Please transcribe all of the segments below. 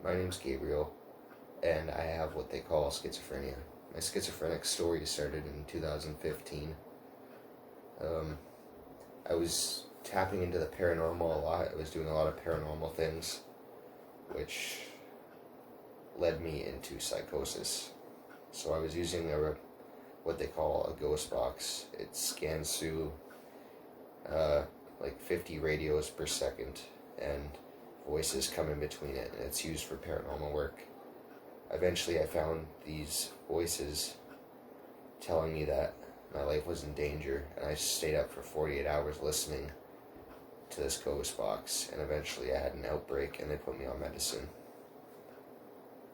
My name's Gabriel, and I have what they call schizophrenia. My schizophrenic story started in 2015. I was tapping into the paranormal a lot. I was doing a lot of paranormal things, which led me into psychosis. So I was using what they call a ghost box. It scans through like 50 radios per second, and voices come in between it, and it's used for paranormal work. Eventually I found these voices telling me that my life was in danger, and I stayed up for 48 hours listening to this ghost box, and eventually I had an outbreak and they put me on medicine.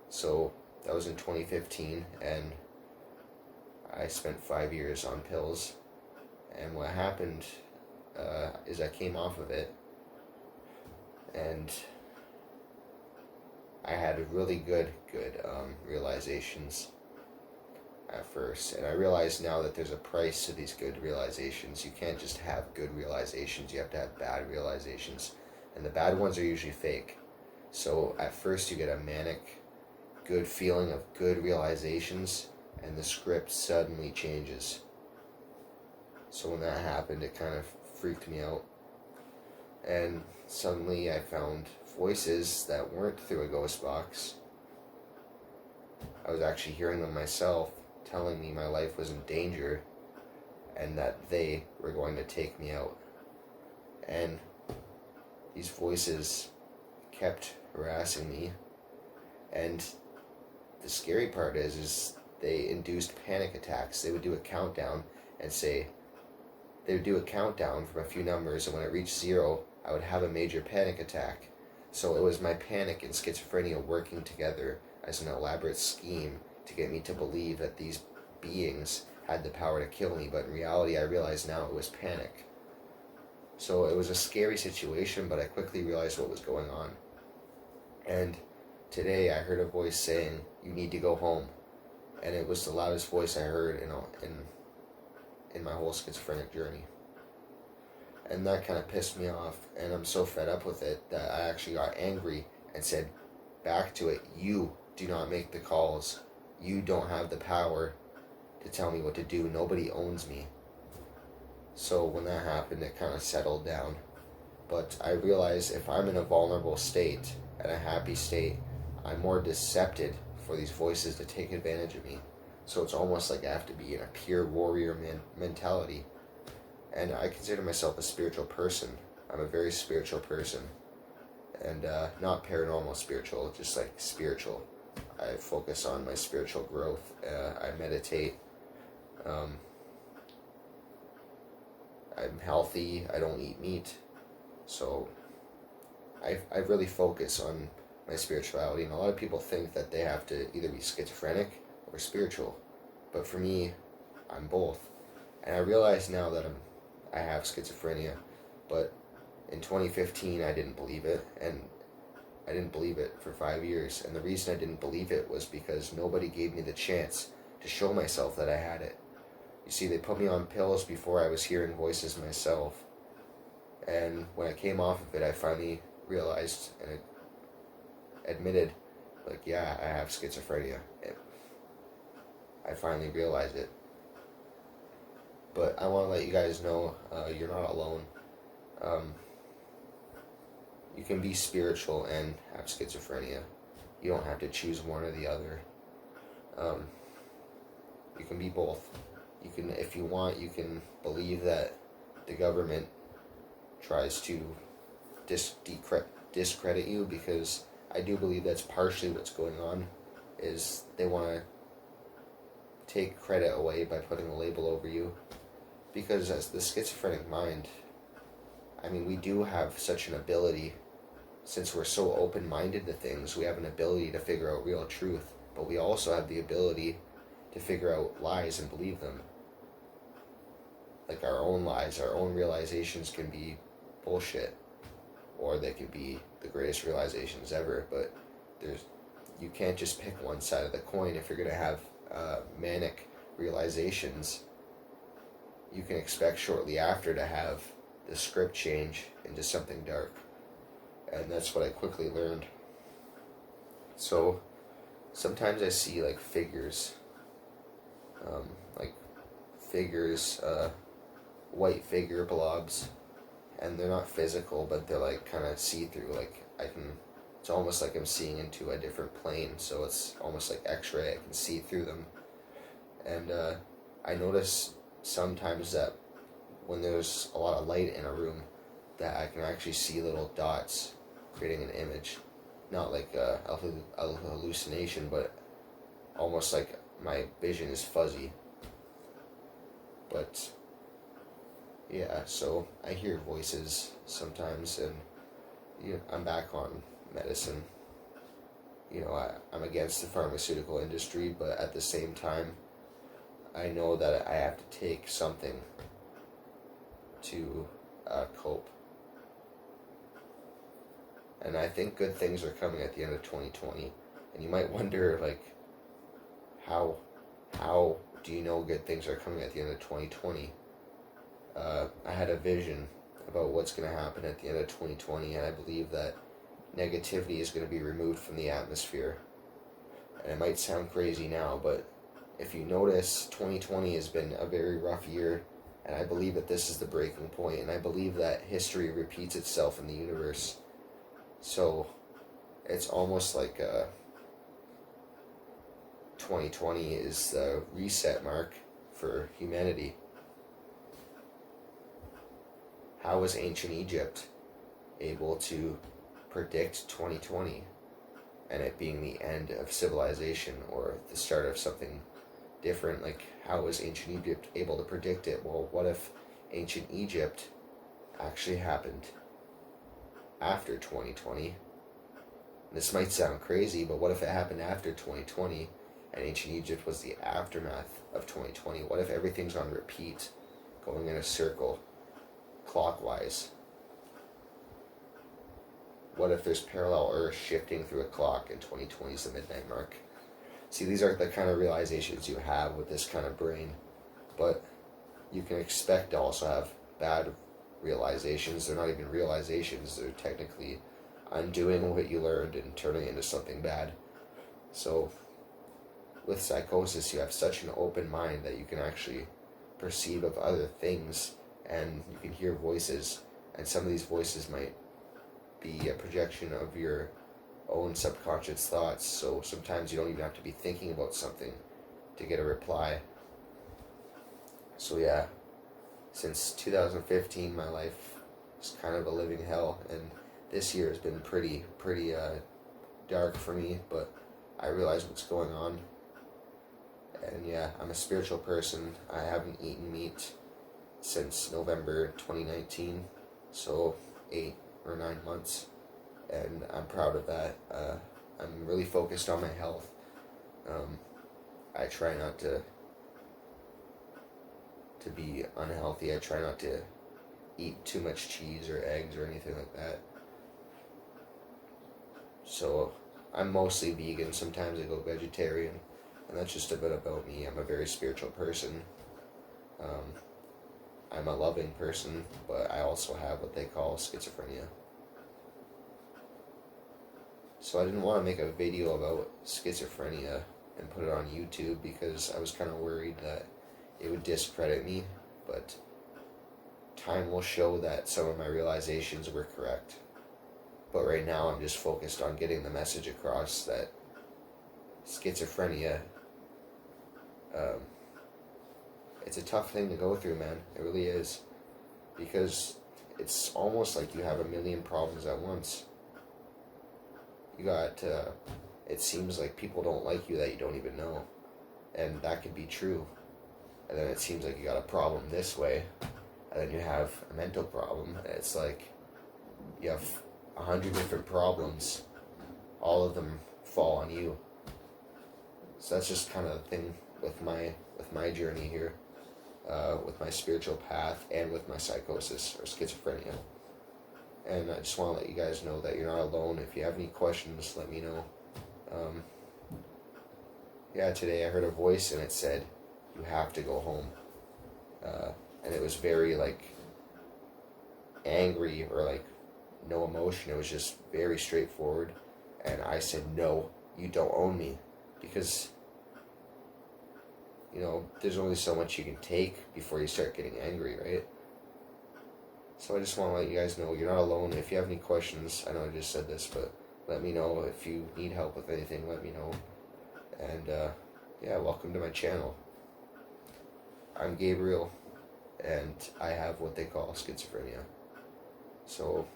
So that was in 2015, and I spent 5 years on pills, and what happened is I came off of it, and I had really good realizations at first, and I realize now that there's a price to these good realizations. You can't just have good realizations, you have to have bad realizations, and the bad ones are usually fake. So at first you get a manic, good feeling of good realizations, and the script suddenly changes. So when that happened, it kind of freaked me out, and suddenly I found voices that weren't through a ghost box. I was actually hearing them myself, telling me my life was in danger and that they were going to take me out. And these voices kept harassing me, and the scary part is they induced panic attacks. They would do a countdown and say, they would do a countdown from a few numbers, and when it reached 0, I would have a major panic attack. So it was my panic and schizophrenia working together as an elaborate scheme to get me to believe that these beings had the power to kill me, but in reality I realize now it was panic. So it was a scary situation, but I quickly realized what was going on. And today I heard a voice saying, "You need to go home." And it was the loudest voice I heard in my whole schizophrenic journey. And that kind of pissed me off, and I'm so fed up with it that I actually got angry and said back to it, "You do not make the calls. You don't have the power to tell me what to do. Nobody owns me." So when that happened, it kind of settled down. But I realized if I'm in a vulnerable state and a happy state, I'm more decepted for these voices to take advantage of me. So it's almost like I have to be in a pure warrior mentality. And I consider myself a spiritual person. I'm a very spiritual person. And not paranormal spiritual, just like spiritual. I focus on my spiritual growth. I meditate. I'm healthy. I don't eat meat. So I really focus on my spirituality. And a lot of people think that they have to either be schizophrenic or spiritual. But for me, I'm both. And I realize now that I have schizophrenia, but in 2015 I didn't believe it, and I didn't believe it for 5 years. And the reason I didn't believe it was because nobody gave me the chance to show myself that I had it. You see, they put me on pills before I was hearing voices myself, and when I came off of it, I finally realized and admitted, like, yeah, I have schizophrenia. I finally realized it. But I want to let you guys know, you're not alone. You can be spiritual and have schizophrenia. You don't have to choose one or the other. You can be both. You can, if you want, you can believe that the government tries to discredit you, because I do believe that's partially what's going on, is they want to take credit away by putting a label over you. Because as the schizophrenic mind, I mean, we do have such an ability, since we're so open-minded to things, we have an ability to figure out real truth, but we also have the ability to figure out lies and believe them. Like our own lies, our own realizations can be bullshit, or they could be the greatest realizations ever, but you can't just pick one side of the coin. If you're going to have manic realizations, you can expect shortly after to have the script change into something dark. And that's what I quickly learned. So sometimes I see like figures, like figures, white figure blobs, and they're not physical, but they're like kind of see through. Like I can, it's almost like I'm seeing into a different plane. So it's almost like X-ray. I can see through them, and I notice sometimes that when there's a lot of light in a room, that I can actually see little dots creating an image, not like a hallucination, but almost like my vision is fuzzy. But yeah, so I hear voices sometimes, and I'm back on medicine. I'm against the pharmaceutical industry, but at the same time, I know that I have to take something to cope. And I think good things are coming at the end of 2020. And you might wonder, like, how do you know good things are coming at the end of 2020? I had a vision about what's going to happen at the end of 2020, and I believe that negativity is going to be removed from the atmosphere. And it might sound crazy now, but if you notice, 2020 has been a very rough year, and I believe that this is the breaking point, and I believe that history repeats itself in the universe. So it's almost like 2020 is the reset mark for humanity. How was ancient Egypt able to predict 2020 and it being the end of civilization or the start of something different? Like, how was ancient Egypt able to predict it? Well, what if ancient Egypt actually happened after 2020? This might sound crazy, but what if it happened after 2020 and ancient Egypt was the aftermath of 2020? What if everything's on repeat, going in a circle, clockwise? What if there's parallel Earth shifting through a clock and 2020 is the midnight mark? See, these are the kind of realizations you have with this kind of brain, but you can expect to also have bad realizations. They're not even realizations, they're technically undoing what you learned and turning it into something bad. So with psychosis, you have such an open mind that you can actually perceive of other things, and you can hear voices, and some of these voices might be a projection of your own subconscious thoughts. So sometimes you don't even have to be thinking about something to get a reply. So yeah, since 2015 my life is kind of a living hell, and this year has been pretty dark for me, but I realize what's going on. And yeah, I'm a spiritual person. I haven't eaten meat since November 2019, so 8 or 9 months, and I'm proud of that. I'm really focused on my health. I try not to be unhealthy. I try not to eat too much cheese or eggs or anything like that. So I'm mostly vegan. Sometimes I go vegetarian, and that's just a bit about me. I'm a very spiritual person. I'm a loving person, but I also have what they call schizophrenia. So I didn't want to make a video about schizophrenia and put it on YouTube because I was kind of worried that it would discredit me, but time will show that some of my realizations were correct. But right now I'm just focused on getting the message across that schizophrenia, it's a tough thing to go through, man. It really is. Because it's almost like you have a million problems at once. You got, it seems like people don't like you that you don't even know. And that could be true. And then it seems like you got a problem this way. And then you have a mental problem. And it's like you have 100 different problems. All of them fall on you. So that's just kind of the thing with my journey here. With my spiritual path and with my psychosis or schizophrenia. And I just want to let you guys know that you're not alone. If you have any questions, let me know. Today I heard a voice and it said, "You have to go home." And it was very angry or no emotion. It was just very straightforward. And I said no. you don't own me, because there's only so much you can take before you start getting angry, right? So I just want to let you guys know you're not alone. If you have any questions, I know I just said this, but let me know. If you need help with anything, let me know. And yeah, welcome to my channel. I'm Gabriel, and I have what they call schizophrenia. So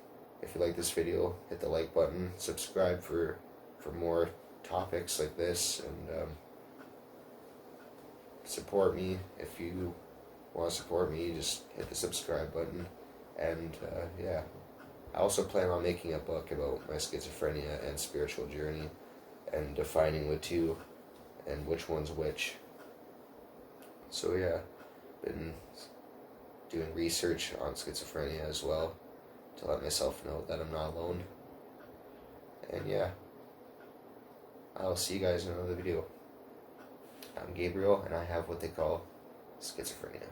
if you like this video, hit the like button, subscribe for more topics like this, and support me. If you want to support me, just hit the subscribe button. And yeah, I also plan on making a book about my schizophrenia and spiritual journey, and defining the two and which one's which. So yeah, been doing research on schizophrenia as well to let myself know that I'm not alone. And yeah, I'll see you guys in another video. I'm Gabriel, and I have what they call schizophrenia.